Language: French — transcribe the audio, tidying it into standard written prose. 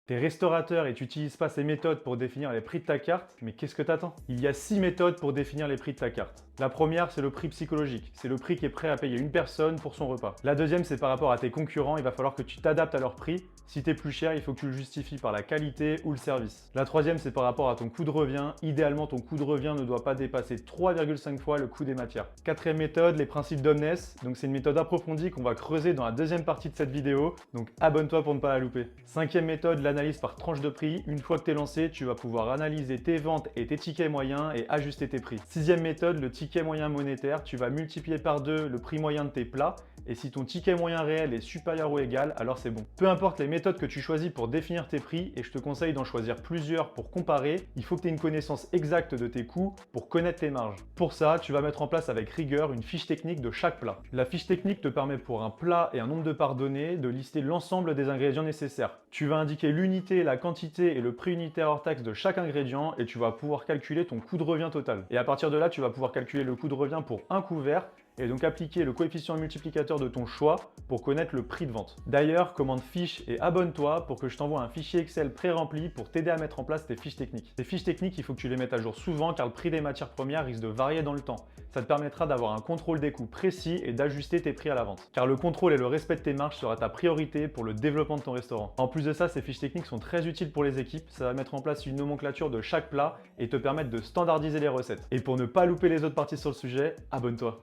T'es restaurateur et tu n'utilises pas ces méthodes pour définir les prix de ta carte, mais qu'est-ce que t'attends? Il y a 6 méthodes pour définir les prix de ta carte. La première, c'est le prix psychologique. C'est le prix qui est prêt à payer une personne pour son repas. La deuxième, c'est par rapport à tes concurrents. Il va falloir que tu t'adaptes à leur prix. Si t'es plus cher, il faut que tu le justifies par la qualité ou le service. La troisième, c'est par rapport à ton coût de revient. Idéalement, ton coût de revient ne doit pas dépasser 3,5 fois le coût des matières. Quatrième méthode, les principes d'Omnes. Donc c'est une méthode approfondie qu'on va creuser dans la deuxième partie de cette vidéo. Donc abonne-toi pour ne pas la louper. Cinquième méthode, l'analyse par tranche de prix. Une fois que tu es lancé, tu vas pouvoir analyser tes ventes et tes tickets moyens et ajuster tes prix. Sixième méthode, le ticket moyen monétaire. Tu vas multiplier par 2 le prix moyen de tes plats. Et si ton ticket moyen réel est supérieur ou égal, alors c'est bon. Peu importe les méthodes que tu choisis pour définir tes prix, et je te conseille d'en choisir plusieurs pour comparer, il faut que tu aies une connaissance exacte de tes coûts pour connaître tes marges. Pour ça, tu vas mettre en place avec rigueur une fiche technique de chaque plat. La fiche technique te permet pour un plat et un nombre de parts donné de lister l'ensemble des ingrédients nécessaires. Tu vas indiquer l'unité, la quantité et le prix unitaire hors taxe de chaque ingrédient et tu vas pouvoir calculer ton coût de revient total. Et à partir de là, tu vas pouvoir calculer le coût de revient pour un couvert et donc appliquer le coefficient multiplicateur de ton choix pour connaître le prix de vente. D'ailleurs, commande fiche et abonne-toi pour que je t'envoie un fichier Excel pré-rempli pour t'aider à mettre en place tes fiches techniques. Tes fiches techniques, il faut que tu les mettes à jour souvent car le prix des matières premières risque de varier dans le temps. Ça te permettra d'avoir un contrôle des coûts précis et d'ajuster tes prix à la vente. Car le contrôle et le respect de tes marges sera ta priorité pour le développement de ton restaurant. En plus de ça, ces fiches techniques sont très utiles pour les équipes. Ça va mettre en place une nomenclature de chaque plat et te permettre de standardiser les recettes. Et pour ne pas louper les autres parties sur le sujet, abonne-toi.